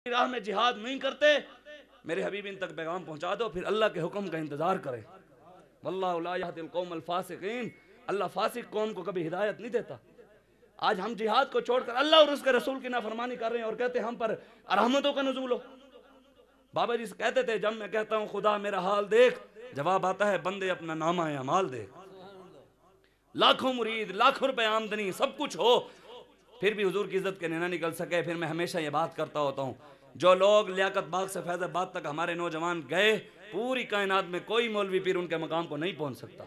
راہ میں جہاد نہیں کرتے، میرے حبیب ان تک پیغام پہنچا دو، پھر اللہ کے حکم کا انتظار کریں۔ واللہ لا یہدی القوم الفاسقین، اللہ فاسق قوم کو کبھی ہدایت نہیں دیتا۔ آج ہم جہاد کو چھوڑ کر اللہ اور اس کے رسول کی نافرمانی کر رہے ہیں اور کہتے ہیں ہم پر رحمتوں کا نزول ہو۔ بابا جی سے کہتے تھے جب میں کہتا ہوں خدا میرا حال دیکھ، جواب آتا ہے بندے اپنا نامہ اعمال دیکھ۔ لاکھوں مرید، لاکھوں روپے آمدنی، سب کچھ ہو، پھر بھی حضور کی عزت کے نہ نکل سکے۔ پھر میں ہمیشہ یہ بات کرتا ہوتا ہوں، جو لوگ لیاقت باغ سے فیض آباد تک ہمارے نوجوان گئے، پوری کائنات میں کوئی مولوی پیر ان کے مقام کو نہیں پہنچ سکتا۔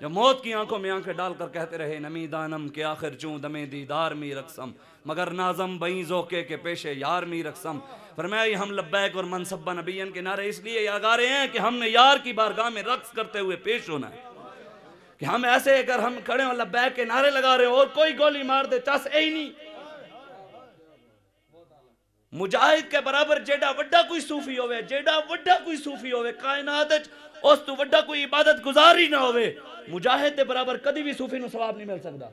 جو موت کی آنکھوں میں آنکھیں ڈال کر کہتے رہے نمی دانم کے آخر چوں دمے دیدار می رقصم، مگر نازم بئیں ذوقے کے پیشے یار می رقصم۔ فرمایا ہم لبیک اور منصبہ نبیین کے نعرے اس لیے گا رہے ہیں کہ ہم نے یار کی بارگاہ میں رقص کرتے ہوئے پیش ہونا ہے، کہ ہم ایسے اگر ہم کھڑے ہوں لبیک کے نعرے لگا رہے ہیں اور کوئی گولی مار دے چس اے ہی نہیں۔ مجاہد کے برابر جیڑا وڈا کوئی صوفی ہوئے، جیڑا وڈا کوئی صوفی ہوئے کائنات اس تو وڈا کوئی عبادت گزار ہی نہ ہوئے، مجاہد دے برابر کدی بھی صوفی نو ثواب نہیں مل سکتا۔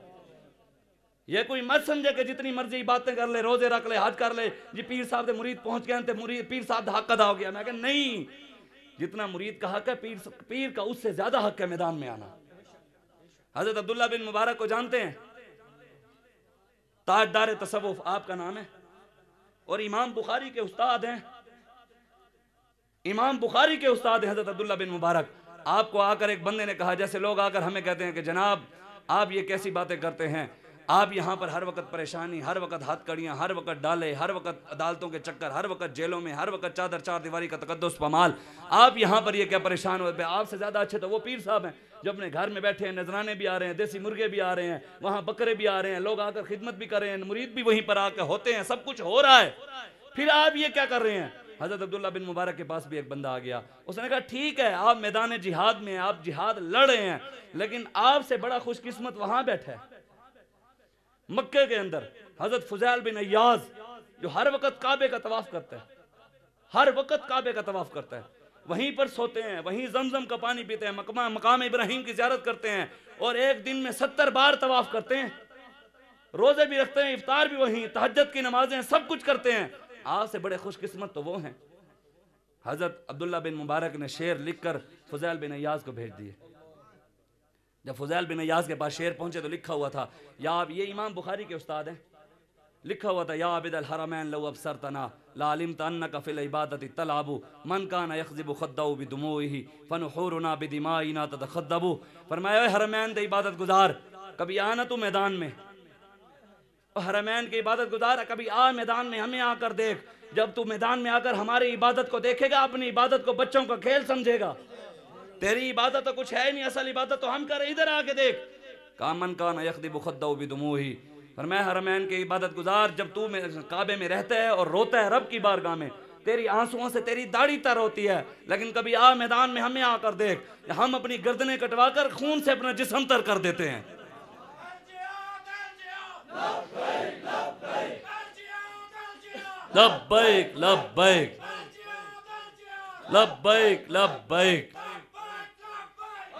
یہ کوئی مت سمجھے کہ جتنی مرضی باتیں کر لے، روزے رکھ لے، حج کر لے، جی پیر صاحب دے مرید پہنچ گئے ہیں پیر صاحب دا حق ادا ہو گیا۔ میں کہا نہیں، جتنا مرید کا حق ہے پیر کا اس سے زیادہ حق ہے میدان میں آنا۔ حضرت عبداللہ بن مبارک کو جانتے ہیں؟ تاجدار تصوف آپ کا نام ہے، اور امام بخاری کے استاد ہیں، امام بخاری کے استاد ہیں حضرت عبداللہ بن مبارک۔ آپ کو آ کر ایک بندے نے کہا، جیسے لوگ آ کر ہمیں کہتے ہیں کہ جناب آپ یہ کیسی باتیں کرتے ہیں، آپ یہاں پر ہر وقت پریشانی، ہر وقت ہاتھ کڑیاں، ہر وقت ڈالے، ہر وقت عدالتوں کے چکر، ہر وقت جیلوں میں، ہر وقت چادر چار دیواری کا تقدس پامال، آپ یہاں پر یہ کیا پریشان ہوتے ہیں؟ آپ سے زیادہ اچھے تو وہ پیر صاحب ہیں جو اپنے گھر میں بیٹھے ہیں، نذرانے بھی آ رہے ہیں، دیسی مرغے بھی آ رہے ہیں، وہاں بکرے بھی آ رہے ہیں، لوگ آ کر خدمت بھی کر رہے ہیں، مرید بھی وہیں پر آ کے ہوتے ہیں، سب کچھ ہو رہا ہے، پھر آپ یہ کیا کر رہے ہیں؟ حضرت عبداللہ بن مبارک کے پاس بھی ایک بندہ آ گیا، اس نے کہا ٹھیک ہے آپ میدان جہاد میں آپ جہاد لڑ رہے ہیں، لیکن آپ سے بڑا خوش قسمت وہاں بیٹھا ہے مکے کے اندر حضرت فضیل بن عیاض، جو ہر وقت کعبے کا طواف کرتا ہے، ہر وقت کعبے کا طواف کرتا ہے، وہیں پر سوتے ہیں، وہیں زمزم کا پانی پیتے ہیں، مقام ابراہیم کی زیارت کرتے ہیں، اور ایک دن میں 70 بار طواف کرتے ہیں، روزے بھی رکھتے ہیں، افطار بھی وہیں، تہجد کی نمازیں سب کچھ کرتے ہیں۔ آپ سے بڑے خوش قسمت تو وہ ہیں۔ حضرت عبداللہ بن مبارک نے شعر لکھ کر فضیل بن عیاض کو بھیج دیے۔ جب فضیل بن عیاض کے پاس شعر پہنچے تو لکھا ہوا تھا، یہ امام بخاری کے استاد ہیں، لکھا ہوا تھا، یا عابد الحرمین لو ابصرتنا لا علمت انک فی العبادۃ تلعب من کان یخضب خدہ بدموعہ فنحورنا بدمائنا تتخدب۔ فرمایا اے حرمین دے عبادت گزار، کبھی آنا تو میدان میں، حرمین کی عبادت گزار کبھی آ میدان میں، ہمیں آ کر دیکھ، جب تو میدان میں آ کر ہماری عبادت کو دیکھے گا اپنی عبادت کو بچوں کا کھیل سمجھے گا، تیری عبادت تو کچھ ہے نہیں، اصل عبادت تو ہم کر رہے، ادھر آ کے دیکھ۔ کامن کان یخضب خدہ بدموعہ، فرمایا حرمین کی عبادت گزار جب تو کعبے میں رہتا ہے اور روتا ہے رب کی بارگاہ میں، تیری آنسوؤں سے تیری داڑھی تر ہوتی ہے، لیکن کبھی آ میدان میں ہمیں آ کر دیکھ، ہم اپنی گردنیں کٹوا کر خون سے اپنا جسم تر کر دیتے ہیں۔ لبیک لبیک لبیک لبیک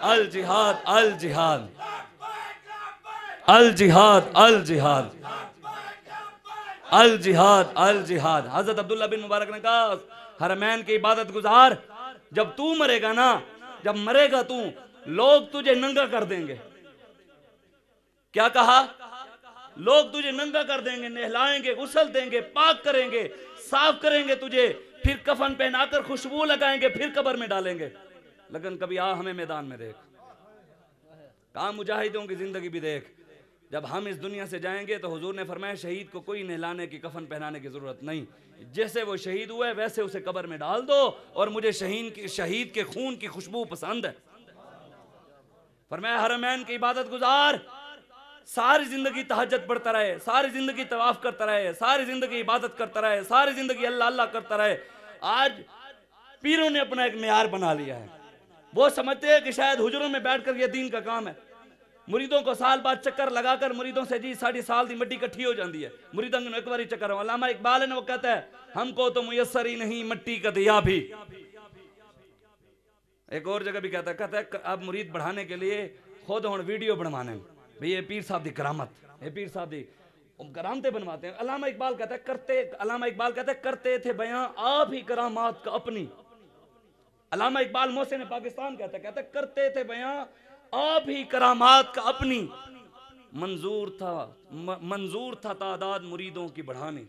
الجہاد الجہاد الجہاد الجہاد الجہاد الجہاد۔ حضرت عبداللہ بن مبارک نے کہا حرمین کی عبادت گزار جب تو مرے گا نا، جب مرے گا تو، لوگ تجھے ننگا کر دیں گے۔ کیا کہا؟ لوگ تجھے ننگا کر دیں گے، نہلائیں گے، غسل دیں گے، پاک کریں گے، صاف کریں گے تجھے، پھر کفن پہنا کر خوشبو لگائیں گے، پھر قبر میں ڈالیں گے، لیکن کبھی آ ہمیں میدان میں دیکھ، کہاں مجاہدوں کی زندگی بھی دیکھ۔ جب ہم اس دنیا سے جائیں گے تو حضور نے فرمایا شہید کو کوئی نہلانے کی کفن پہنانے کی ضرورت نہیں، جیسے وہ شہید ہوئے ویسے اسے قبر میں ڈال دو، اور مجھے شہید کے خون کی خوشبو پسند ہے۔ فرمایا حرمین کی عبادت گزار ساری زندگی تہجد پڑھتا رہے، ساری زندگی طواف کرتا رہے، ساری زندگی عبادت کرتا رہے، ساری زندگی اللہ اللہ کرتا رہے۔ آج پیروں نے اپنا ایک معیار بنا لیا ہے، وہ سمجھتے ہیں کہ شاید حجروں میں بیٹھ کر یہ دین کا کام ہے، مریدوں کو سال بعد چکر لگا کر مریدوں سے جی سال دی مٹی کٹھی ہو جاندی ہے، مریدوں کو ایک باری چکر ہو۔ علامہ اقبال ہے نا، وہ کہتا ہے ہم کو تو میسر ہی نہیں مٹی کا دیا بھی۔ ایک اور جگہ بھی کہتا ہے اب مرید بڑھانے کے لیے خود ہون ویڈیو بنوانے، بھئی یہ پیر صاحب دی کرامت، یہ پیر صاحب دی، کرامتیں بنواتے ہیں. علامہ اقبال کہتا ہے کرتے تھے بیاں آپ ہی کرامات کا اپنی. علامہ اقبال محسن پاکستان کہتا ہے کرتے تھے بیاں آپ ہی کرامات کا اپنی. منظور تھا تعداد مریدوں کی بڑھانے.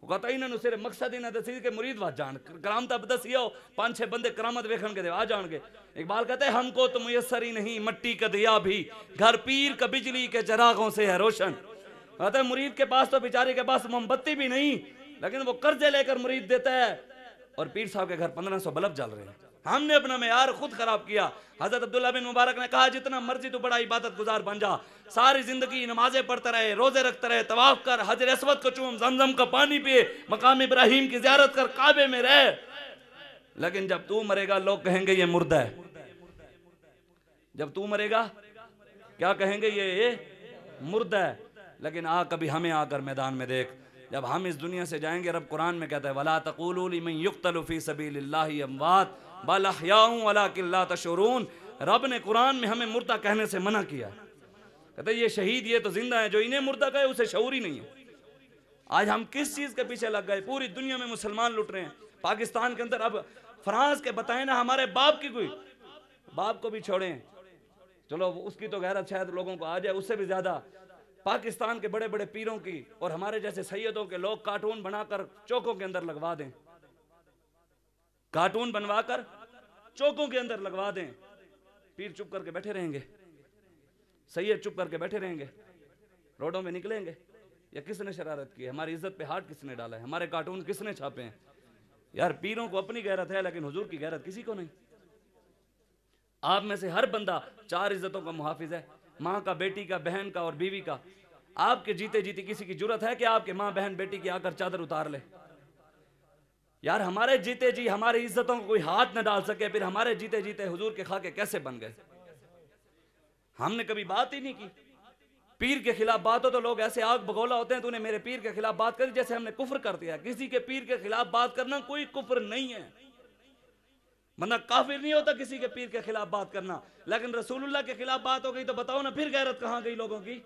وہ کہتا ہے انہوں نے صرف مقصد ہی نہ دسی کہ مرید وہاں جان کرامتہ بدسی ہو 5-6 بندے کرامت ویکھن کے دے آ جان گے. اقبال کہتے ہیں ہم کو تو میسر ہی نہیں مٹی کا دیا بھی گھر پیر کا بجلی کے چراغوں سے ہے روشن. کہتا ہے مرید کے پاس تو بیچارے کے پاس موم بتی بھی نہیں لیکن وہ قرضے لے کر مرید دیتا ہے اور پیر صاحب کے گھر 1500 بلب جل رہے ہیں. ہم نے اپنا معیار خود خراب کیا. حضرت عبداللہ بن مبارک نے کہا جتنا مرضی تو بڑا عبادت گزار بن جا ساری زندگی نمازیں پڑھتا رہے روزے رکھتا رہے طواف کر حجر اسود کو چوم زمزم کا پانی پیے مقام ابراہیم کی زیارت کر کعبے میں رہ لیکن جب تو مرے گا لوگ کہیں گے یہ مردہ ہے. جب تو مرے گا کیا کہیں گے یہ مردہ ہے. لیکن کبھی ہمیں آ کر میدان میں دیکھ جب ہم اس دنیا سے جائیں گے رب قرآن میں کہتا ہے وَلَا تَقُولُوا لِمَنْ يُقْتَلُ فِي سَبِيلِ اللَّهِ أَمْوَاتٌ بَلْ أَحْيَاءٌ وَلَكِنْ لَا تَشْعُرُونَ. رب نے قرآن میں ہمیں مردہ کہنے سے منع کیا. کہتا ہے یہ شہید یہ تو زندہ ہیں جو انہیں مردہ کہے اسے شعور ہی نہیں ہے. آج ہم کس چیز کے پیچھے لگ گئے. پوری دنیا میں مسلمان لٹ رہے ہیں. پاکستان کے اندر اب فرانس کے بتائیں نا ہمارے باپ کی کوئی باپ کو بھی چھوڑیں چلو اس کی تو غیرت شاید لوگوں کو آ جائے اس سے بھی زیادہ پاکستان کے بڑے بڑے پیروں کی اور ہمارے جیسے سیدوں کے لوگ کارٹون بنا کر چوکوں کے اندر لگوا دیں. کارٹون بنوا کر چوکوں کے اندر لگوا دیں. پیر چپ کر کے بیٹھے رہیں گے سید چپ کر کے بیٹھے رہیں گے روڈوں میں نکلیں گے. یا کس نے شرارت کی ہے ہماری عزت پہ ہاتھ کس نے ڈالا ہے ہمارے کارٹون کس نے چھاپے ہیں. یار پیروں کو اپنی غیرت ہے لیکن حضور کی غیرت کسی کو نہیں. آپ میں سے ہر بندہ 4 عزتوں کا محافظ ہے ماں کا بیٹی کا بہن کا اور بیوی کا. آپ کے جیتے جیتے کسی کی جرت ہے کہ آپ کے ماں بہن بیٹی کی آ کر چادر اتار لے. یار ہمارے جیتے جی ہماری عزتوں کو کوئی ہاتھ نہ ڈال سکے پھر ہمارے جیتے جیتے حضور کے خاکے کیسے بن گئے. ہم نے کبھی بات ہی نہیں کی. پیر کے خلاف بات ہو تو لوگ ایسے آگ بگولا ہوتے ہیں تو نے میرے پیر کے خلاف بات کری جیسے ہم نے کفر کر دیا. کسی کے پیر کے خلاف بات کرنا کوئی کفر نہیں ہے. بندہ کافر نہیں ہوتا کسی کے پیر کے خلاف بات کرنا. لیکن رسول اللہ کے خلاف بات ہو گئی تو بتاؤ نا پھر غیرت کہاں گئی لوگوں کی.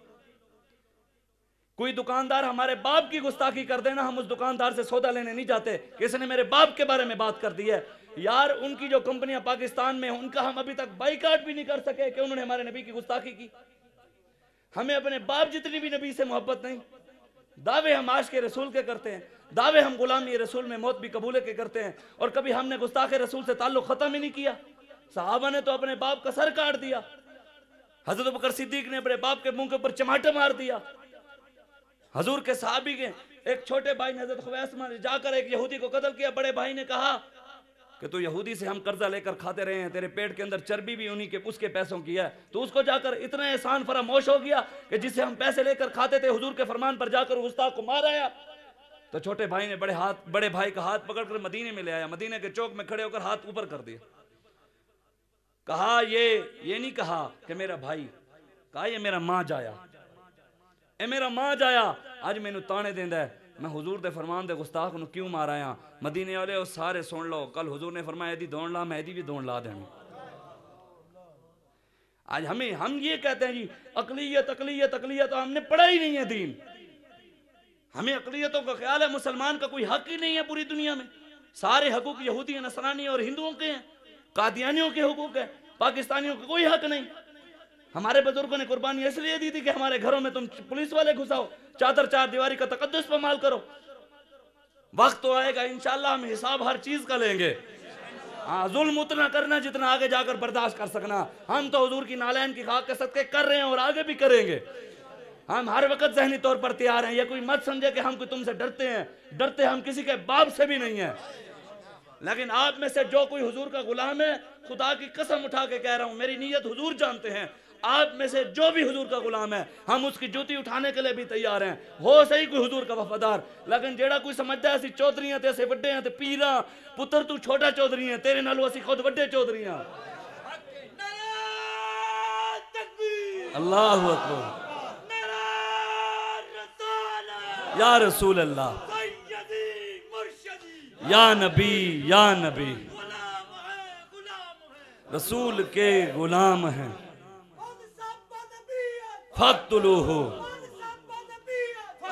کوئی دکاندار ہمارے باپ کی گستاخی کر دینا ہم اس دکاندار سے سودا لینے نہیں جاتے کسی نے میرے باپ کے بارے میں بات کر دی ہے. یار ان کی جو کمپنیاں پاکستان میں ان کا ہم ابھی تک بائیکاٹ بھی نہیں کر سکے کہ انہوں نے ہمارے نبی کی گستاخی کی. ہمیں اپنے باپ جتنی بھی نبی سے محبت نہیں. دعوے ہم عاشق رسول کے کرتے ہیں دعوے ہم غلامی رسول میں موت بھی قبول کے کرتے ہیں اور کبھی ہم نے گستاخ رسول سے تعلق ختم ہی نہیں کیا. صحابہ نے تو اپنے باپ کا سر کاٹ دیا. حضرت ابوبکر صدیق نے اپنے باپ کے منہ کے اوپر چماٹا مار دیا. حضور کے صحابی کے ایک چھوٹے بھائی نے حضرت خویسمہ نے جا کر ایک یہودی کو قتل کیا. بڑے بھائی نے کہا کہ تو یہودی سے ہم قرضہ لے کر کھاتے رہے ہیں تیرے پیٹ کے اندر چربی بھی انہی کے اس کے پیسوں کی ہے تو اس کو جا کر اتنا احسان فراموش ہو گیا کہ جس سے ہم پیسے لے کر کھاتے تھے حضور کے فرمان پر جا کر گستاخ کو مار آیا. تو چھوٹے بھائی نے بڑے بھائی کا ہاتھ پکڑ کر مدینے میں لے آیا. مدینے کے چوک میں کھڑے ہو کر ہاتھ اوپر کر دیا. کہا یہ نہیں کہا کہ میرا بھائی کہا یہ میرا ماں جایا اے میرا ماں جایا آج میں نو تانے دیندہ ہے میں حضور دے فرمان دے گستاخ نو کیوں مار آیا. مدینے والے وہ سارے سن لو کل حضور نے فرمایا ایدی دون لا میں ایدی بھی دون لا دیں. آج ہم یہ کہتے ہیں جی اقلیت اقلیت اقلیت ہم نے پڑھا ہی نہیں ہے دین. ہمیں اقلیتوں کا خیال ہے مسلمان کا کوئی حق ہی نہیں ہے پوری دنیا میں. سارے حقوق یہودی نصرانی اور ہندوؤں کے ہیں قادیانیوں کے حقوق ہیں پاکستانیوں کا کوئی حق نہیں. ہمارے بزرگوں نے قربانی اس لیے دی تھی کہ ہمارے گھروں میں تم پولیس والے گھساؤ چادر چار دیواری کا تقدس پامال کرو. وقت تو آئے گا انشاءاللہ ہم حساب ہر چیز کا لیں گے. ظلم اتنا کرنا جتنا آگے جا کر برداشت کر سکنا. ہم تو حضور کی نالین کی خاک کے صدقے کر رہے ہیں اور آگے بھی کریں گے. ہم ہر وقت ذہنی طور پر تیار ہیں. یہ کوئی مت سمجھے کہ ہم کوئی تم سے ڈرتے ہیں. ڈرتے ہم کسی کے باپ سے بھی نہیں ہیں. لیکن آپ میں سے جو کوئی حضور کا غلام ہے خدا کی قسم اٹھا کے کہہ رہا ہوں میری نیت حضور جانتے ہیں. آپ میں سے جو بھی حضور کا غلام ہے ہم اس کی جوتی اٹھانے کے لیے بھی تیار ہیں. ہو صحیح کوئی حضور کا وفادار لیکن جیڑا کوئی سمجھتا ہے اسی چودھری ہیں تے اسے وڈے ہیں تے پیراں پتر تو چھوٹا چودھری ہیں تیرے نالوں اسی خود وڈے چودھری ہیں. اللہ اکبر یا رسول اللہ یا نبی یا نبی رسول کے غلام ہیں فقتلوہ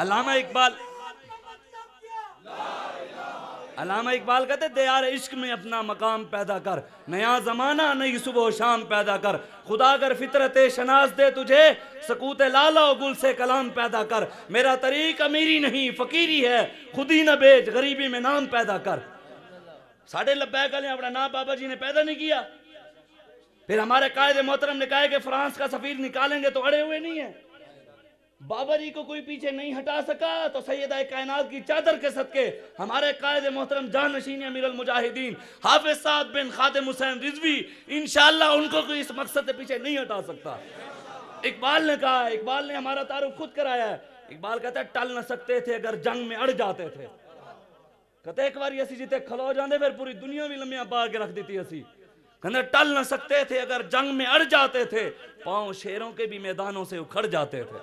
علامہ اقبال کہتے دیار عشق میں اپنا مقام پیدا کر، نیا زمانہ نئی صبح و شام پیدا کر، خدا اگر فطرت شناس دے تجھے سکوت لالا و گل سے کلام پیدا کر، میرا طریق امیری نہیں فقیری ہے، خود ہی نہ بیچ غریبی میں نام پیدا کر۔ ساڑھے لبیک علیہ اپنا نام بابا جی نے پیدا نہیں کیا، پھر ہمارے قائد محترم نے کہا کہ فرانس کا سفیر نکالیں گے تو اڑے ہوئے نہیں ہیں۔ بابا جی کو کوئی پیچھے نہیں ہٹا سکا تو سیدہ کائنات کی چادر کے صدقے ہمارے قائد محترم جانشین امیر المجاہدین حافظ سعد بن خادم حسین رضوی انشاءاللہ ان کو کوئی اس مقصد سے پیچھے نہیں ہٹا سکتا۔ اقبال نے کہا، اقبال نے ہمارا تعارف خود کرایا ہے، اقبال کہتا ہے ٹل نہ سکتے تھے اگر جنگ میں اڑ جاتے تھے۔ کہتے ایک باری اسی جیتے کھلو جاندے پھر پوری دنیا بھی لمحیاں پا کے رکھ دیتی اسی۔ کہتے ٹل نہ سکتے تھے اگر جنگ میں اڑ جاتے تھے، پاؤں شیروں کے بھی میدانوں سے اکھڑ جاتے تھے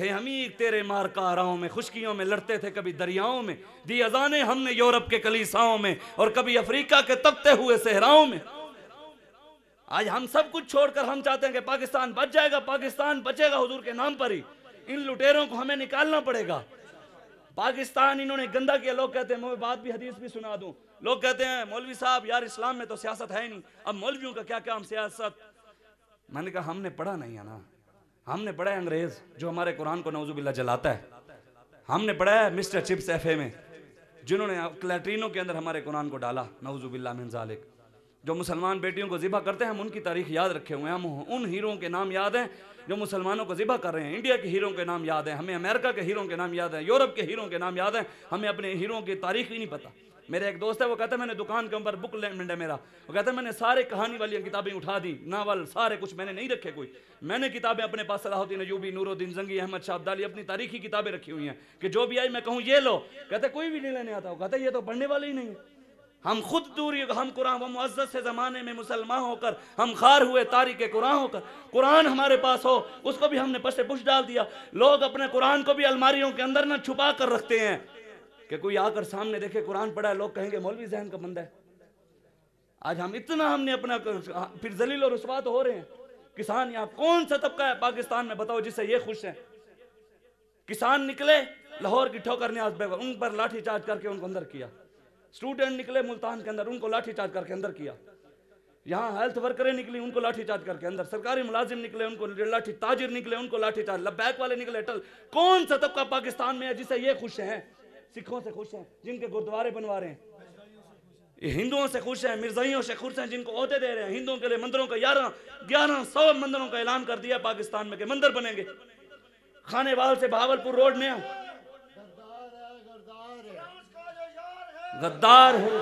ہم ہی تیرے مار کاراؤں میں، خشکیوں میں لڑتے تھے کبھی دریاؤں میں، دی اذانیں ہم نے یورپ کے کلیساؤں میں اور کبھی افریقہ کے تپتے ہوئے صحراؤں میں۔ آج ہم سب کچھ چھوڑ کر ہم چاہتے ہیں کہ پاکستان بچ جائے گا، پاکستان بچے گا حضور کے نام پر ہی، ان لٹیروں کو ہمیں نکالنا پڑے گا۔ پاکستان انہوں نے گندہ کیا، لوگ کہتے ہیں میں بات بھی حدیث بھی سنا دوں، لوگ کہتے ہیں مولوی صاحب یار اسلام میں تو سیاست ہے ہی نہیں، اب مولویوں کا کیا کام سیاست؟ میں نے کہا ہم نے پڑھا نہیں ہے نا، ہم نے پڑھا ہے انگریز جو ہمارے قرآن کو نعوذ باللہ جلاتا ہے، ہم نے پڑھا ہے مسٹر چپس ایف اے میں جنہوں نے لیٹرینوں کے اندر ہمارے قرآن کو ڈالا، نعوذ باللہ من ذالک۔ جو مسلمان بیٹیوں کو ذبح کرتے ہیں ہم ان کی تاریخ یاد رکھے ہوئے ہیں، ہم ان ہیروں کے نام یاد ہیں جو مسلمانوں کو ذبح کر رہے ہیں، انڈیا کے ہیروں کے نام یاد ہیں، ہمیں امریکہ کے ہیروں کے نام یاد ہیں، یورپ کے ہیروں کے نام یاد ہیں، ہمیں اپنے ہیروں کی تاریخ ہی نہیں پتہ۔ میرے ایک دوست ہے وہ کہتا ہے میں نے دکان کے اوپر بک لینڈ ہے میرا، وہ کہتا ہے میں نے سارے کہانی والی کتابیں اٹھا دی، ناول سارے کچھ میں نے نہیں رکھے کوئی، میں نے کتابیں اپنے پاس صلاح الدین ایوبی، نور الدین زنگی، احمد شاہ عبدالی اپنی تاریخی کتابیں رکھی ہوئی ہیں کہ جو بھی آئی میں کہوں یہ لو، کہتے کوئی بھی نہیں لینے آتا، وہ کہتا ہے یہ تو پڑھنے والے ہی نہیں ہیں۔ ہم خود دوری، ہم قرآن و معزز سے زمانے میں مسلمان ہو کر ہم خار ہوئے تاریخ قرآن ہو کر، قرآن ہمارے پاس ہو اس کو بھی ہم نے پس پش ڈال دیا۔ لوگ اپنے قرآن کو بھی الماریوں کے اندر نہ چھپا کر رکھتے ہیں کہ کوئی آ کر سامنے دیکھے قرآن پڑھا ہے لوگ کہیں گے مولوی ذہن کا بندہ ہے۔ آج ہم نے اپنا پھر ذلیل و رسوا تو ہو رہے ہیں۔ کسان یہاں کون سا طبقہ ہے پاکستان میں بتاؤ جس سے یہ خوش ہیں؟ کسان نکلے لاہور کی ٹھوکر نیاز بیگم ان پر لاٹھی چارج کر کے ان کو اندر کیا، اسٹوڈنٹ نکلے ملتان کے اندر ان کو لاٹھی چارج کر کے اندر کیا، یہاں ہیلتھ ورکریں نکلی ان کو لاٹھی چارج کر کے اندر، سرکاری ملازم نکلے ان کو لاٹھی، تاجر نکلے ان کو لاٹھی چارج، لبیک والے نکلے ٹل۔ کون سا طبقہ پاکستان میں ہے جس سے یہ خوش ہیں؟ سکھوں سے خوش ہیں جن کے گردوارے بنوا رہے ہیں، ہندوؤں سے خوش ہیں، مرزائیوں سے خوش ہیں جن کو عہدے دے رہے ہیں۔ ہندوؤں کے لیے مندروں کا 1100 مندروں کا اعلان کر دیا پاکستان میں کہ مندر بنیں گے۔ کھانے وال سے بہاولپور روڈ میں غدار ہے،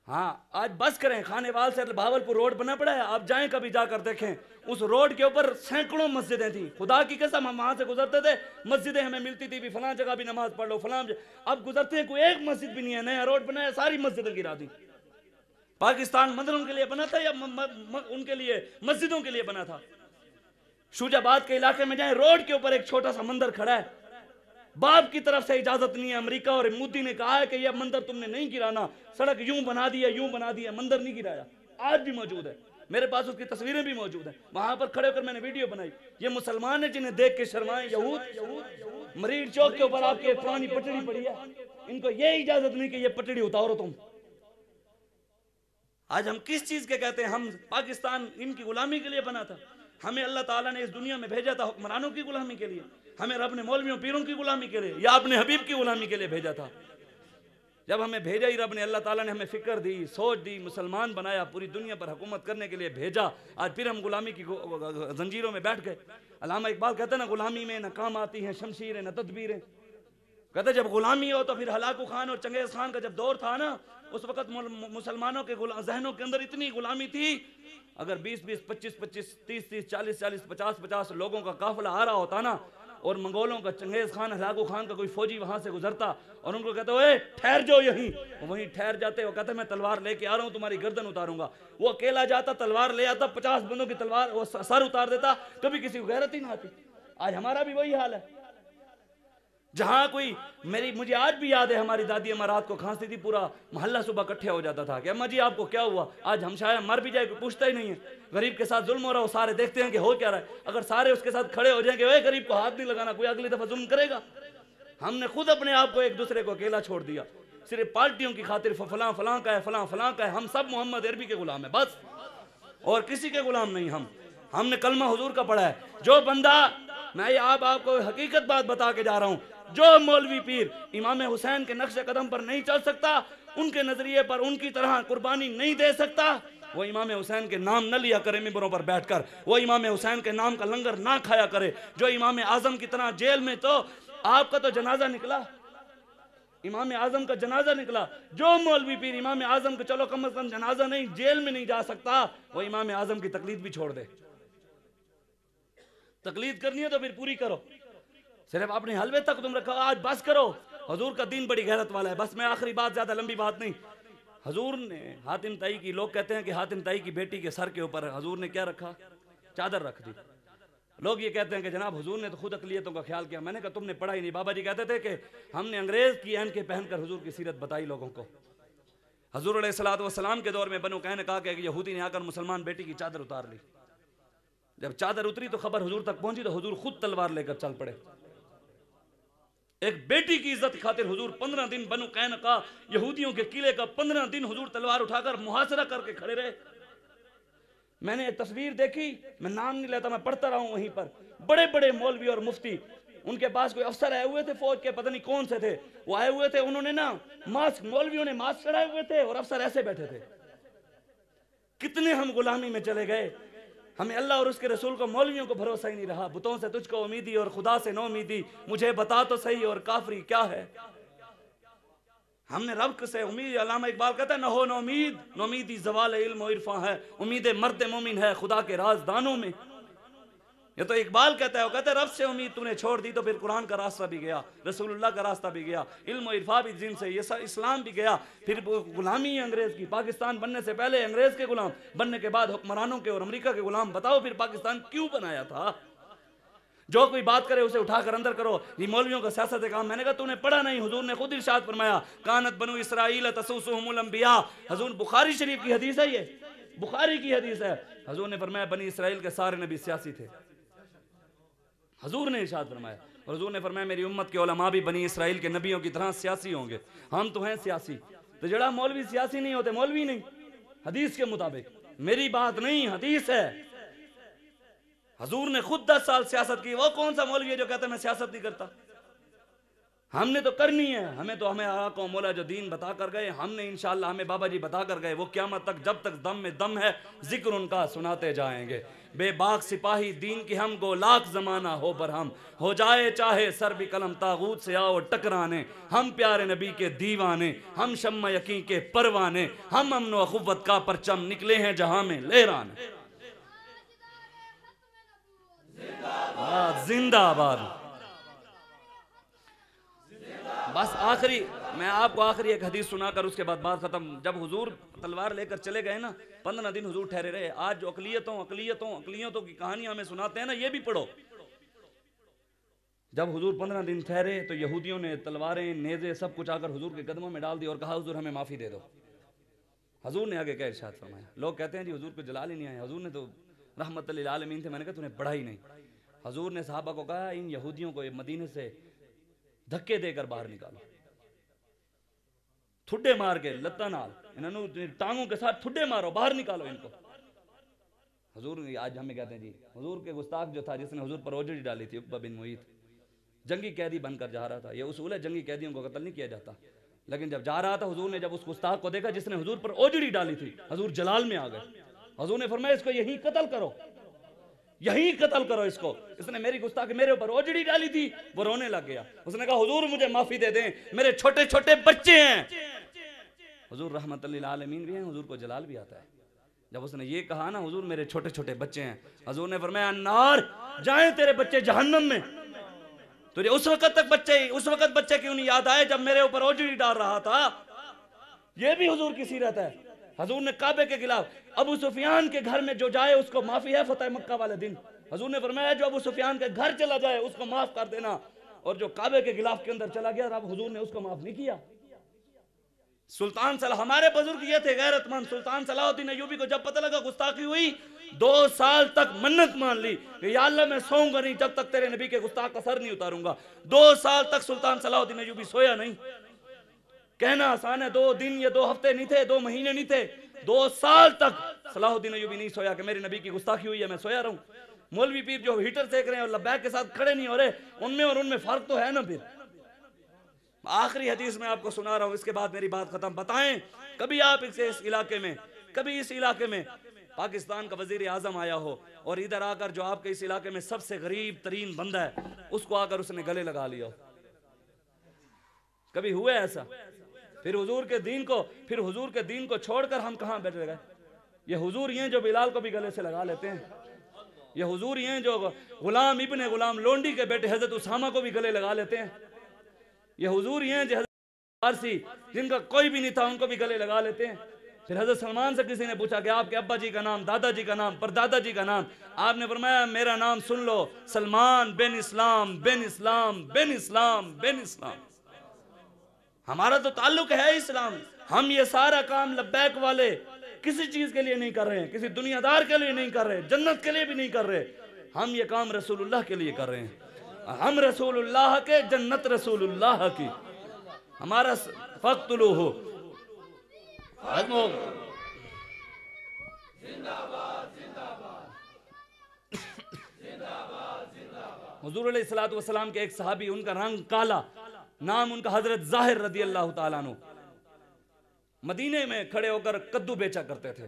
ہاں آج بس کریں، کھانے وال سے بہاولپور روڈ بنا پڑا ہے، آپ جائیں کبھی جا کر دیکھیں، اس روڈ کے اوپر سینکڑوں مسجدیں تھیں، خدا کی قسم ہم وہاں سے گزرتے تھے مسجدیں ہمیں ملتی تھی بھی فلاں جگہ بھی نماز پڑھ لو فلاں جگہ، اب گزرتے ہیں کوئی ایک مسجد بھی نہیں ہے، نیا روڈ بنا ہے ساری مسجدیں گرا دی۔ پاکستان مندروں کے لیے بنا تھا یا ان کے لیے مسجدوں کے لیے بنا تھا؟ شوج آباد کے علاقے میں جائیں روڈ کے اوپر ایک چھوٹا سا مندر کھڑا ہے، باپ کی طرف سے اجازت نہیں ہے، امریکہ اور مودی نے کہا ہے کہ یہ مندر تم نے نہیں گرانا، سڑک یوں بنا دی ہے یوں بنا دی ہے، مندر نہیں گرایا، آج بھی موجود ہے، میرے پاس اس کی تصویریں بھی موجود ہیں، وہاں پر کھڑے ہو کر میں نے ویڈیو بنائی۔ یہ مسلمان ہیں جنہیں دیکھ کے شرمائیں یہود، مریض چوک کے اوپر آپ کے پرانی پٹڑی پڑی ہے، ان کو یہ اجازت نہیں کہ یہ پٹڑی اتارو تم۔ آج ہم کس چیز کے کہتے ہیں؟ ہم پاکستان ان کی غلامی کے لیے بنا تھا، ہمیں اللہ تعالیٰ نے اس دنیا میں بھیجا تھا حکمرانوں کی غلامی کے لیے، ہمیں رب نے مولویوں پیروں کی غلامی کے لیے یا اپنے حبیب کی غلامی کے لیے بھیجا تھا؟ جب ہمیں بھیجا ہی رب نے، اللہ تعالیٰ نے ہمیں فکر دی، سوچ دی، مسلمان بنایا، پوری دنیا پر حکومت کرنے کے لیے بھیجا، آج پھر ہم غلامی کی زنجیروں میں بیٹھ گئے۔ علامہ اقبال کہتے ہیں نا غلامی میں نہ کام آتی ہیں شمشیریں نہ تدبیریں، کہتے جب غلامی ہو تو پھر ہلاکو خان اور چنگیز خان کا جب دور تھا نا، اس وقت مسلمانوں کے ذہنوں کے اندر اتنی غلامی تھی، اگر 20-20 25-25 30-30 40-40 50-50 لوگوں کا قافلہ آ رہا ہوتا نا اور منگولوں کا چنگیز خان ہلاکو خان کا کوئی فوجی وہاں سے گزرتا اور ان کو کہتے اے ٹھہر جاؤ یہیں، وہیں ٹھہر جاتے، وہ کہتے میں تلوار لے کے آ رہا ہوں تمہاری گردن اتاروں گا، وہ اکیلا جاتا تلوار لے آتا 50 بندوں کی تلوار وہ سر اتار دیتا، کبھی کسی کو غیرت ہی نہ آتی۔ آج ہمارا بھی وہی حال ہے، جہاں کوئی مجھے آج بھی یاد ہے ہماری دادی اماں رات کو کھانستی تھی، پورا محلہ صبح اکٹھے ہو جاتا تھا کہ اماں جی آپ کو کیا ہوا؟ آج ہم شاید مر بھی جائے کوئی پوچھتا ہی نہیں ہے، غریب کے ساتھ ظلم ہو رہا، وہ سارے دیکھتے ہیں کہ ہو کیا رہا ہے، اگر سارے اس کے ساتھ کھڑے ہو جائیں کہ اے غریب کو ہاتھ نہیں لگانا، کوئی اگلی دفعہ ظلم کرے گا؟ ہم نے خود اپنے آپ کو ایک دوسرے کو اکیلا چھوڑ دیا، صرف پارٹیوں کی خاطر فلاں فلاں کا ہے، فلاں فلاں کا ہے۔ ہم سب محمد عربی کے غلام ہیں بس، اور کسی کے غلام نہیں۔ ہم نے کلمہ حضور کا پڑھا ہے۔ جو بندہ، میں آپ کو حقیقت بات بتا کے جا رہا ہوں، جو مولوی پیر امام حسین کے نقش قدم پر نہیں چل سکتا، ان کے نظریے پر ان کی طرح قربانی نہیں دے سکتا، وہ امام حسین کے نام نہ لیا کرے ممبروں پر بیٹھ کر، وہ امام حسین کے نام کا لنگر نہ کھایا کرے۔ جو امام اعظم کی طرح جیل میں، تو آپ کا تو جنازہ نکلا، امام اعظم کا جنازہ نکلا، جو مولوی پیر امام اعظم کا چلو کم از کم جنازہ نہیں، جیل میں نہیں جا سکتا، وہ امام اعظم کی تقلید بھی چھوڑ دے۔ تقلید کرنی ہے تو پھر پوری کرو، صرف اپنے حلوے تک تم رکھو، آج بس کرو۔ حضور کا دین بڑی غیرت والا ہے۔ بس میں آخری بات، زیادہ لمبی بات نہیں، حضور نے حاتم طائی کی، لوگ کہتے ہیں کہ حاتم طائی کی بیٹی کے سر کے اوپر حضور نے کیا رکھا؟ چادر رکھ دی۔ لوگ یہ کہتے ہیں کہ جناب حضور نے تو خود اقلیتوں کا خیال کیا۔ میں نے کہا تم نے پڑھا ہی نہیں۔ بابا جی کہتے تھے کہ ہم نے انگریز کی اینکیں پہن کر حضور کی سیرت بتائی لوگوں کو۔ حضور علیہ السلام کے دور میں بنو قینقاع کہ یہودی نے آ کر مسلمان بیٹی کی چادر اتار لی۔ جب چادر اتری تو خبر حضور تک پہنچی تو حضور خود تلوار لے کر چل پڑے۔ ایک بیٹی کی عزت کی خاطر حضور 15 دن بنو قینقاع یہودیوں کے قلعے کا 15 دن حضور تلوار اٹھا کر محاصرہ کر کے کھڑے رہے۔ میں نے ایک تصویر دیکھی، میں نام نہیں لیتا، میں پڑھتا رہا ہوں وہیں پر، بڑے بڑے مولوی اور مفتی، ان کے پاس کوئی افسر آئے ہوئے تھے فوج کے، پتہ نہیں کون سے تھے، وہ آئے ہوئے تھے، انہوں نے نا ماسک، مولویوں نے ماسک چڑھائے ہوئے تھے اور افسر ایسے بیٹھے تھے۔ کتنے ہم غلامی میں چلے گئے، ہمیں اللہ اور اس کے رسول کو، مولویوں کو بھروسہ ہی نہیں رہا۔ بتوں سے تجھ کو امیدی اور خدا سے نو امیدی، مجھے بتا تو صحیح اور کافری کیا ہے۔ ہم نے رب سے امید، علامہ اقبال کہتا ہے نہ ہو نومید، نومیدی زوال علم و عرفاں ہے، امید مرد مومن ہے خدا کے رازدانوں میں۔ یہ تو اقبال کہتا ہے، وہ کہتا ہے رب سے امید تو نے چھوڑ دی تو پھر قرآن کا راستہ بھی گیا، رسول اللہ کا راستہ بھی گیا، علم و عرفاں بھی جن سے، یہ اسلام بھی گیا، پھر غلامی ہے انگریز کی۔ پاکستان بننے سے پہلے انگریز کے غلام، بننے کے بعد حکمرانوں کے اور امریکہ کے غلام۔ بتاؤ پھر پاکستان کیوں بنایا تھا؟ جو کوئی بات کرے اسے اٹھا کر اندر کرو، یہ مولویوں کا سیاست کام۔ میں نے کہا تو نے پڑھا نہیں، حضور نے خود ارشاد فرمایا کانت بنو اسرائیل تسوسہم الانبیاء، حضور بخاری شریف کی حدیث ہے، یہ بخاری کی حدیث ہے۔ حضور نے فرمایا بنی اسرائیل کے سارے نبی سیاسی تھے، حضور نے ارشاد فرمایا، اور حضور نے فرمایا میری امت کے علماء بھی بنی اسرائیل کے نبیوں کی طرح سیاسی ہوں گے۔ ہم تو ہیں سیاسی، تو جڑا مولوی سیاسی نہیں ہوتے، مولوی نہیں، حدیث کے مطابق، میری بات نہیں، حدیث ہے۔ حضور نے خود 10 سال سیاست کی، وہ کون سا مولوی ہے جو کہتا ہے میں سیاست نہیں کرتا؟ ہم نے تو کرنی ہے، ہمیں آقا و مولا جو دین بتا کر گئے، ہم نے انشاءاللہ، ہمیں بابا جی بتا کر گئے، وہ قیامت تک جب تک دم میں دم ہے ذکر ان کا سناتے جائیں گے۔ بے باک سپاہی دین کی ہم گو لاکھ زمانہ ہو برہم، ہو جائے چاہے سر بھی قلم طاغوت سے آؤ ٹکرانے، ہم پیارے نبی کے دیوانے، ہم شمع یقین کے پروانے، ہم امن و اخوت کا پرچم نکلے ہیں جہاں میں لہرانے۔ زندہ آباد۔ بس آخری، میں آپ کو آخری ایک حدیث سنا کر اس کے بعد بات ختم۔ جب حضور تلوار لے کر چلے گئے نا، 15 دن حضور ٹھہرے رہے۔ آج جو اقلیتوں کی کہانیاں ہمیں سناتے ہیں نا، یہ بھی پڑھو۔ جب حضور 15 دن ٹھہرے تو یہودیوں نے تلواریں، نیزے، سب کچھ آ کر حضور کے قدموں میں ڈال دی اور کہا حضور ہمیں معافی دے دو۔ حضور نے آگے کیا ارشاد فرمایا؟ لوگ کہتے ہیں جی حضور کو جلال ہی نہیں آیا، حضور نے تو رحمت للعالمین تھے۔ میں نے کہا تو نے پڑھا ہی نہیں۔ حضور نے صحابہ کو کہا ان یہودیوں کو مدینے سے دھکے دے کر باہر نکالو، تھڈے مار کے، لتاں نال، انہوں نے ٹانگوں کے ساتھ تھڈے مارو، باہر نکالو ان کو۔ حضور آج ہمیں کہتے ہیں جی حضور کے گستاخ جو تھا، جس نے حضور پر اوجڑی ڈالی تھی، عقبہ بن معیط، جنگی قیدی بن کر جا رہا تھا۔ یہ اصول ہے، جنگی قیدیوں کو قتل نہیں کیا جاتا، لیکن جب جا رہا تھا حضور نے جب اس گستاخ کو دیکھا جس نے حضور پر اوجڑی ڈالی تھی، حضور جلال میں آ گئے۔ حضور نے فرمایا اس کو یہیں قتل کرو، یہیں قتل کرو اس کو، اس نے میری گستاخی میرے اوپر اوجڑی ڈالی تھی۔ وہ رونے لگ گیا، اس نے کہا حضور مجھے معافی دے دیں، میرے چھوٹے چھوٹے بچے ہیں۔ حضور رحمت للعالمین بھی ہیں، حضور کو جلال بھی آتا ہے۔ جب اس نے یہ کہا نا حضور میرے چھوٹے چھوٹے بچے ہیں، حضور نے فرمایا النار، جائیں تیرے بچے جہنم میں۔ تجھے اس وقت بچے کیوں نہیں یاد آئے جب میرے اوپر اوجڑی ڈال رہا تھا؟ یہ بھی حضور کی سیرت ہے۔ حضور نے کعبے کے خلاف ابو سفیان کے گھر میں جو جائے اس کو معافی ہے فتح مکہ والے دن۔ حضور نے فرمایا جو ابو سفیان کے گھر چلا جائے اس کو معاف کر دینا۔ اور جو کعبے کے غلاف کے اندر چلا گیا رب حضور نے اس کو معاف نہیں کیا. سلطان صلاح ہمارے بزرگ یہ تھے غیرت مند. سلطان صلاح الدین ایوبی کو جب پتہ لگا گستاخی ہوئی 2 سال تک منت مان لی کہ یا اللہ میں سوؤں گا نہیں جب تک تیرے نبی کے گستاخ کا سر نہیں اتاروں گا. 2 سال تک سلطان صلاح الدین ایوبی سویا نہیں. کہنا آسان ہے 2 دن یا 2 ہفتے نہیں تھے 2 مہینے نہیں تھے 2 سال تک صلاح الدین ایوبی نہیں سویا کہ میرے نبی کی گستاخی ہوئی ہے میں سویا رہوں. مولوی پیر جو ہیٹر سیک رہے ہیں اور لبیک کے ساتھ کھڑے نہیں ہو رہے ان میں اور ان میں فرق تو ہے نا. پھر آخری حدیث میں آپ کو سنا رہا ہوں اس کے بعد میری بات ختم. بتائیں کبھی آپ اس علاقے میں پاکستان کا وزیر اعظم آیا ہو اور ادھر آ کر جو آپ کے اس علاقے میں سب سے غریب ترین بندہ ہے اس کو آ کر اس نے گلے لگا لیا ہو؟ کبھی ہوا ایسا؟ پھر حضور کے دین کو چھوڑ کر ہم کہاں بیٹھے گئے؟ یہ حضور یہ ہیں جو بلال کو بھی گلے سے لگا لیتے ہیں. یہ حضور یہ ہیں جو غلام ابن غلام لونڈی کے بیٹے حضرت اسامہ کو بھی گلے لگا لیتے ہیں. یہ حضور یہ ہیں جو حضرت فارسی جن کا کوئی بھی نہیں تھا ان کو بھی گلے لگا لیتے ہیں. پھر حضرت سلمان سے کسی نے پوچھا کہ آپ کے ابا جی کا نام، دادا جی کا نام، پردادا جی کا نام. آپ نے فرمایا میرا نام سن لو، سلمان بن اسلام بن اسلام بن اسلام بن اسلام. ہمارا تو تعلق ہے اسلام. ہم یہ سارا کام لبیک والے کسی چیز کے لیے نہیں کر رہے ہیں، کسی دنیا دار کے لیے نہیں کر رہے، جنت کے لیے بھی نہیں کر رہے. ہم یہ کام رسول اللہ کے لیے کر رہے ہیں. ہم رسول اللہ کے، جنت رسول اللہ کی. ہمارا فقتلوہ حضور علیہ السلام کے ایک صحابی ان کا رنگ کالا، نام ان کا حضرت ظاہر رضی اللہ تعالیٰ عنہ، مدینے میں کھڑے ہو کر کدو بیچا کرتے تھے.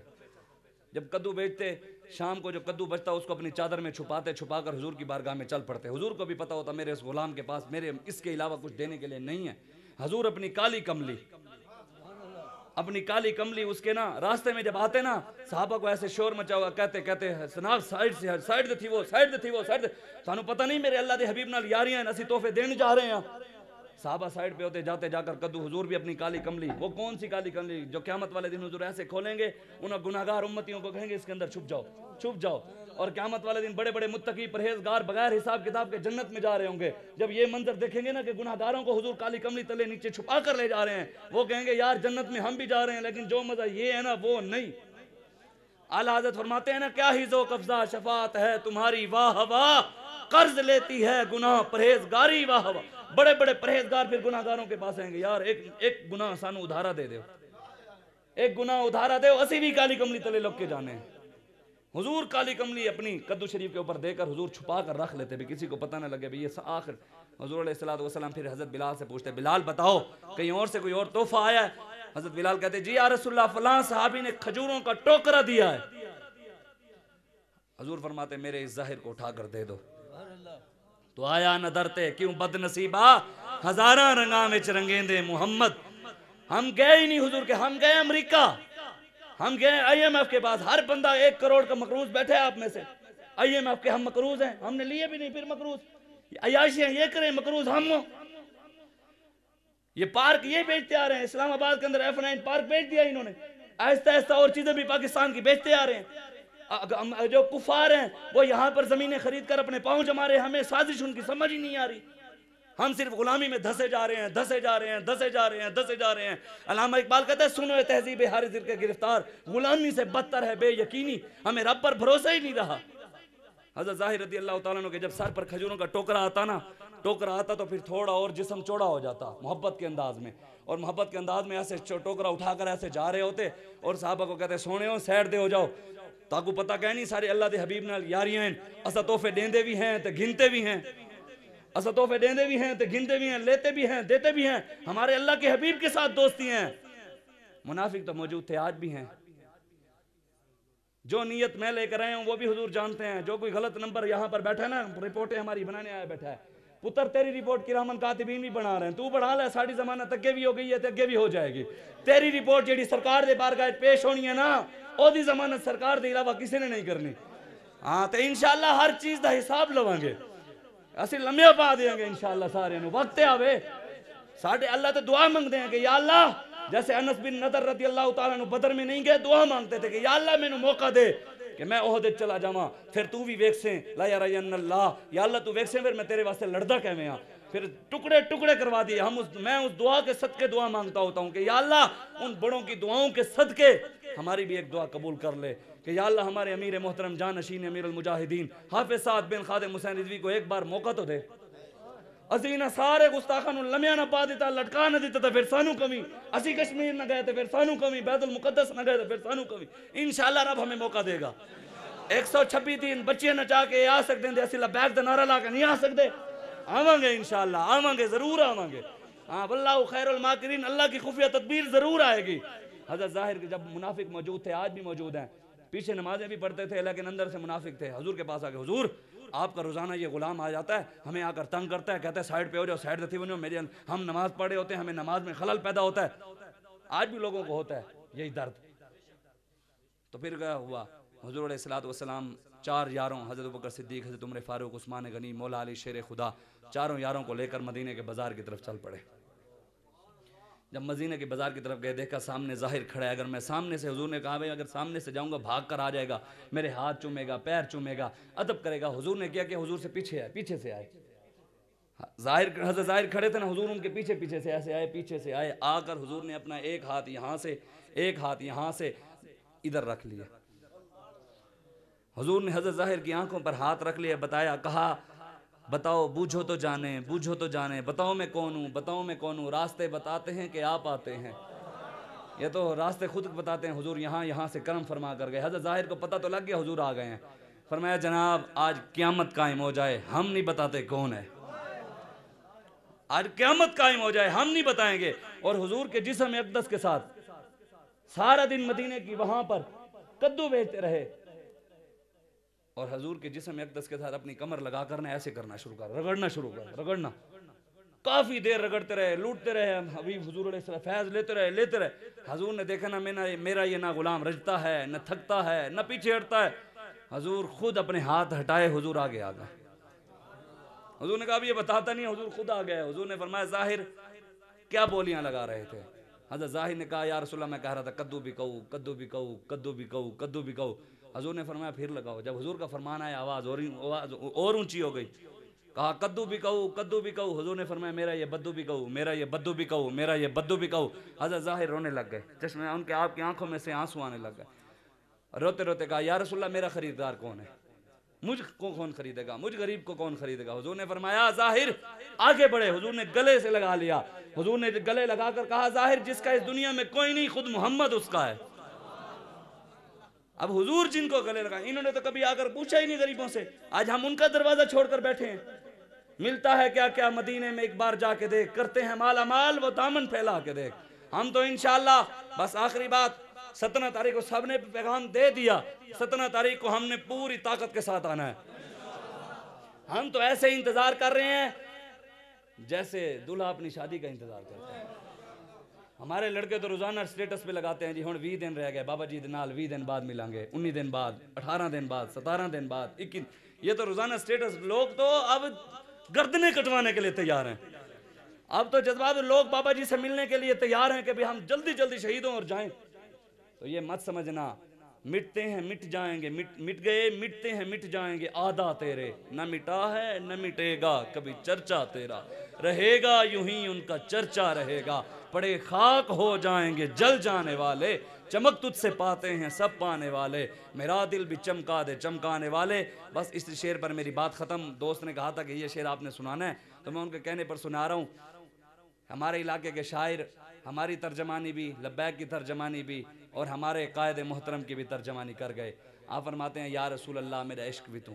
جب کدو بیچتے شام کو جو کدو بچتا اس کو اپنی چادر میں چھپا کر حضور کی بارگاہ میں چل پڑتے. حضور کو بھی پتا ہوتا میرے اس غلام کے پاس میرے اس کے علاوہ کچھ دینے کے لیے نہیں ہے. حضور اپنی کالی کملی اس کے نا راستے میں جب آتے نا صحابہ کو ایسے شور مچا ہوا کہتے سناب سائیڈ دے تھی وہ تانوں پتہ نہیں میرے اللہ دے حبیب نال یاریاں اسی تحفے دینے جا رہے ہیں. صحابہ سائیڈ پہ ہوتے جاتے جا کر کدو. حضور بھی اپنی کالی کملی، وہ کون سی کالی کملی جو قیامت والے دن حضور ایسے کھولیں گے انہوں گناہگار امتیوں کو کہیں گے اس کے اندر چھپ جاؤ. اور قیامت والے دن بڑے بڑے متقی پرہیزگار بغیر حساب کتاب کے جنت میں جا رہے ہوں گے. جب یہ منظر دیکھیں گے نا کہ گناہگاروں کو حضور کالی کملی تلے نیچے چھپا کر لے جا رہے ہیں وہ کہیں گے یار جنت میں ہم بھی جا رہے ہیں لیکن جو مزہ یہ ہے نا وہ نہیں. اعلیٰ حضرت فرماتے ہیں نا کیا ہی ذوق افزا شفاعت ہے تمہاری واہ واہ، قرض لیتی ہے گناہ پرہیزگاری واہ واہ. بڑے بڑے پرہیزگار پھر گناہگاروں کے پاس آئیں گے یار ایک گناہ سانو ادھارا دے دو، ایک گناہ ادھارا دے. اسی بھی کالی کملی تلے لگ کے جانے ہیں. حضور کالی کملی اپنی کدو شریف کے اوپر دے کر حضور چھپا کر رکھ لیتے بھی کسی کو پتہ نہ لگے بھی یہ آخر. حضور علیہ السلام پھر حضرت بلال سے پوچھتے بلال بتاؤ کہیں اور سے کوئی اور تحفہ آیا ہے؟ حضرت بلال کہتے جی یا رسول اللہ فلاں صحابی نے کھجوروں کا ٹوکرا دیا ہے. حضور فرماتے میرے اس ظاہر کو اٹھا کر دے دو. تو آیا نہ درتے کیوں بد نصیبہ ہزاراں رنگاں وچ رنگیں دے محمد. ہم گئے ہی نہیں حضور کے، ہم گئے امریکہ، ہم گئے IMF کے پاس. ہر بندہ 1 کروڑ کا مقروض بیٹھے آپ میں سے. IMF کے ہم مقروض ہیں، ہم نے لیے بھی نہیں پھر مقروض. عیاشیاں یہ کریں مقروض ہم ہوں. یہ پارک یہ بیچتے آ رہے ہیں اسلام آباد کے اندر F9 پارک بیچ دیا انہوں نے. آہستہ آہستہ اور چیزیں بھی پاکستان کی بیچتے آ رہے ہیں. جو کفار ہیں وہ یہاں پر زمینیں خرید کر اپنے پاؤں جما رہے ہیں. ہمیں سازش ان کی سمجھ ہی نہیں آ رہی. ہم صرف غلامی میں دھسے جا رہے ہیں. علامہ اقبال کہتا ہے سنو تہذیب حارث کے گرفتار، غلامی سے بدتر ہے بے یقینی، ہمیں رب پر بھروسہ ہی نہیں رہا. حضرت ظاہر رضی اللہ تعالیٰ عنہ کے جب سر پر کھجوروں کا ٹوکرا آتا تو پھر تھوڑا اور جسم چوڑا ہو جاتا محبت کے انداز میں. اور محبت کے انداز میں ایسے ٹوکرا اٹھا کر ایسے جا رہے ہوتے اور صحابہ کو کہتے سونے ہو سیڈ دے ہو جاؤ. تاکو پتہ کہ نہیں سارے اللہ دے حبیب نال یاریاں ہیں. اسا تحفے دیندے بھی ہیں تے گھنتے بھی ہیں، لیتے بھی ہیں دیتے بھی ہیں. ہمارے اللہ کے حبیب کے ساتھ دوستی ہیں. منافق تو موجود تھے آج بھی ہیں. جو نیت میں لے کر آئے ہوں وہ بھی حضور جانتے ہیں. جو کوئی غلط نمبر یہاں پر بیٹھا ہے نا رپورٹیں ہماری بنانے آیا بیٹھا ہے پتر تیری رپورٹ کرامن کاتبین بھی بنا رہے ہیں. تو بڑھا لے ساڑی ضمانت اگے بھی ہو گئی ہے تے اگے بھی ہو جائے گی. تیری رپورٹ جیڑی سرکار دے بارگاہ پیش ہونی ہے نا او دی ضمانت سرکار دے علاوہ کسی نے نہیں کرنی. ہاں تے انشاءاللہ ہر چیز دا حساب لواں گے. اسی لمحے پا دیں گے انشاءاللہ سارے نو. وقت آوے ساڑھے اللہ تے دعا مانگ دیں کہ یا اللہ جیسے انس بن نضر رضی اللہ تعالیٰ عنہ بدر میں نہیں گئے دعا مانگتے تھے کہ یا اللہ میں نو موقع دے کہ میں عہد چلا جاواں پھر تو بھی ویکسیں لا یرین اللہ. یا اللہ تو ویکسیں پھر میں تیرے واسطے لڑدا کیویں ہاں. پھر ٹکڑے ٹکڑے کروا دیے. میں اس دعا کے صدقے دعا مانگتا ہوتا ہوں کہ یا اللہ ان بڑوں کی دعاؤں کے صدقے ہماری بھی ایک دعا قبول کر لے کہ یا اللہ ہمارے امیر محترم جانشین امیر المجاہدین حافظ سعد بن خادم حسین رضوی کو ایک بار موقع تو دے. اسی نہ سارے گستاخان لمیا نہ پا دیتا, لٹکا نہ دیتا, پھر سانو کمی. اسی کشمیر نہ گئے تھے پھر سانو کمی, بیت المقدس نہ گئے تھے پھر سانو کمی. انشاءاللہ رب ہمیں موقع دے گا. 126 دن بچے نچا کے آ سکتے ہیں, اسی بیک دا نعرہ لا کے نہیں آ سکتے. آواں گے انشاءاللہ, آواں گے, ضرور آواں گے. ہاں واللہ خیر الماکرین, اللہ کی خفیہ تدبیر ضرور آئے گی. حضرت ظاہر کے جب منافق موجود تھے, آج بھی موجود ہیں, پیچھے نمازیں بھی پڑھتے تھے لیکن اندر سے منافق تھے. حضور کے پاس آ کے حضور آپ کا روزانہ یہ غلام آ جاتا ہے, ہمیں آ کر تنگ کرتا ہے, کہتا ہے سائیڈ پہ ہو جاؤ, سائیڈ سے تھی بنو, میرے ہم نماز پڑھے ہوتے ہیں, ہمیں نماز میں خلل پیدا ہوتا ہے. آج بھی لوگوں کو ہوتا ہے یہی درد. تو پھر کیا ہوا, حضور علیہ الصلوۃ والسلام 4 یاروں حضرت ابوبکر صدیق, حضرت عمر فاروق, عثمان غنی, مولا علی شیر خدا, 4 یاروں کو لے کر مدینے کے بازار کی طرف چل پڑے. جب مدینے کے بازار کی طرف گئے, دیکھا سامنے ظاہر کھڑا ہے. اگر میں سامنے سے, حضور نے کہا بھائی اگر سامنے سے جاؤں گا بھاگ کر آ جائے گا, میرے ہاتھ چومے گا, پیر چومے گا, ادب کرے گا. حضور نے کیا کہ حضور سے پیچھے سے آئے. حضرت ظاہر کھڑے تھے نا, حضور ان کے پیچھے سے ایسے آئے, پیچھے سے آئے. آ کر حضور نے اپنا ایک ہاتھ یہاں سے, ایک ہاتھ یہاں سے ادھر رکھ لیا. حضور نے حضرت ظاہر کی آنکھوں پر ہاتھ رکھ لیا, بتایا, کہا بتاؤ بوجھو تو جانے, بوجھو تو جانے, بتاؤ میں کون ہوں, بتاؤ میں کون ہوں. راستے بتاتے ہیں کہ آپ آتے ہیں, یہ تو راستے خود بتاتے ہیں. حضور یہاں سے کرم فرما کر گئے. حضرت ظاہر کو پتہ تو لگ گیا حضور آ گئے ہیں. فرمایا جناب آج قیامت قائم ہو جائے, ہم نہیں بتاتے کون ہے. آج قیامت قائم ہو جائے, ہم نہیں بتائیں گے. اور حضور کے جسم اقدس کے ساتھ سارا دن مدینے کی وہاں پر کدو بیچتے رہے, اور حضور کے جسم اقدس کے ساتھ اپنی کمر لگا کر ایسے کرنا شروع کر, رگڑنا شروع کر, رگڑنا. کافی دیر رگڑتے رہے, لوٹتے رہے. حبیب حضور علیہ السلام فیض لیتے رہے. حضور نے دیکھا نا میرا یہ نہ غلام رجتا ہے, نہ تھکتا ہے, نہ پیچھے ہٹتا ہے. حضور خود اپنے ہاتھ ہٹائے, حضور آگے آ گئے. حضور نے کہا اب یہ بتاتا نہیں, حضور خود آ گئے. حضور نے فرمایا ظاہر کیا بولیاں لگا رہے تھے. حضرت ظاہر نے کہا یا رسول اللہ میں کہہ رہا تھا کدو بھی کہو, کدو بھی کہو, کدو بھی کہو, کدو بھی کہو. حضور نے فرمایا پھر لگاؤ. جب حضور کا فرمان آیا آواز اور اونچی ہو گئی. کہا کدو بھی کہو, کدو بھی کہو. حضور نے فرمایا میرا یہ بدو بھی کہو, میرا یہ بدو بھی کہو, میرا یہ بدو بھی کہو. حضرت ظاہر رونے لگ گئے, چشمے ان کے آپ کی آنکھوں میں سے آنسو آنے لگ گئے. روتے روتے کہا یا رسول اللہ میرا خریدار کون ہے, مجھ کو کون خریدے گا, مجھ غریب کو کون خریدے گا. حضور نے فرمایا ظاہر آگے بڑھے. حضور نے گلے سے لگا لیا. حضور نے گلے لگا کر کہا ظاہر جس کا اس دنیا میں کوئی نہیں, خود محمد اس کا ہے. اب حضور جن کو گلے لگا, انہوں نے تو کبھی آ کر پوچھا ہی نہیں غریبوں سے. آج ہم ان کا دروازہ چھوڑ کر بیٹھے ہیں. ملتا ہے کیا کیا مدینے میں ایک بار جا کے دیکھ, کرتے ہیں مالا مال وہ دامن پھیلا کے دیکھ. ہم تو انشاءاللہ بس آخری بات 17 تاریخ کو سب نے پیغام دے دیا. 17 تاریخ کو ہم نے پوری طاقت کے ساتھ آنا ہے. ہم تو ایسے ہی انتظار کر رہے ہیں جیسے دلہا اپنی شادی کا انتظار کرتا ہے. ہمارے لڑکے تو روزانہ سٹیٹس پہ لگاتے ہیں جی ہن 20 دن رہ گئے, بابا جی نال 20 دن بعد ملیں گے, 19 دن بعد, 18 دن بعد, 17 دن بعد, 21. یہ تو روزانہ سٹیٹس. لوگ تو اب گردنیں کٹوانے کے لیے تیار ہیں. اب تو جذبات لوگ بابا جی سے ملنے کے لیے تیار ہیں کہ ہم جلدی جلدی شہید ہوں اور جائیں. تو یہ مت سمجھنا مٹتے ہیں مٹ جائیں گے, مٹ گئے مٹتے ہیں مٹ جائیں گے. آدھا تیرے نہ مٹا ہے نہ مٹے گا کبھی چرچا تیرا, رہے گا یوں ہی ان کا چرچا رہے گا. پڑے خاک ہو جائیں گے جل جانے والے, چمک تجھ سے پاتے ہیں سب پانے والے. میرا دل بھی چمکا دے چمکانے والے. بس اس شعر پر میری بات ختم. دوست نے کہا تھا کہ یہ شعر آپ نے سنانا ہے تو میں ان کے کہنے پر سنا رہا ہوں. ہمارے علاقے کے شاعر ہماری ترجمانی بھی, لبیک کی ترجمانی بھی, اور ہمارے قائد محترم کی بھی ترجمانی کر گئے. آپ فرماتے ہیں یا رسول اللہ میرا عشق بھی تو,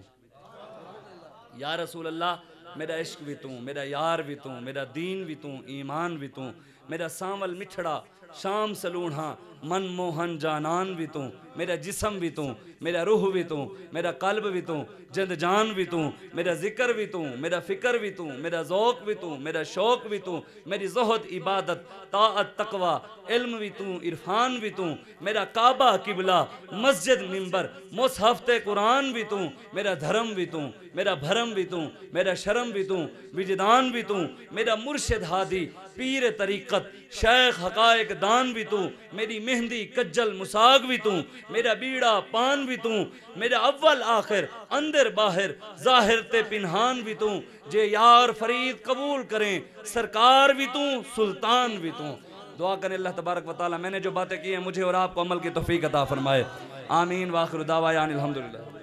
یا رسول اللہ میرا عشق بھی تو, میرا یار بھی تو, میرا دین بھی تو, ایمان بھی تو, میرا سانول مٹھڑا شام سلوڑھا من موہن جانان بھی تو, میرا جسم بھی تو, میرا روح بھی تو, میرا قلب بھی تو, جند جان بھی تو, میرا ذکر بھی تو, میرا فکر بھی تو, میرا ذوق بھی تو, میرا شوق بھی تو, میری زہد عبادت طاعت تقوی علم بھی تو, عرفان بھی تو, میرا کعبہ قبلہ مسجد منبر مصحف قرآن بھی تو, میرا دھرم بھی تو, میرا بھرم بھی تو, میرا شرم بھی تو, وجدان بھی تو, میرا مرشد ہادی پیر طریقت شیخ حقائق دان بھی تو، میری مہندی کجل مساگ بھی تو، میرا بیڑا پان بھی تو، میرا اول آخر اندر باہر ظاہر تے پنہان بھی تو، جے یار فرید قبول کریں سرکار بھی تو سلطان بھی تو۔ دعا کریں اللہ تبارک و تعالی میں نے جو باتیں کی ہیں مجھے اور آپ کو عمل کی توفیق عطا فرمائے، آمین، وآخر دعوانا الحمدللہ۔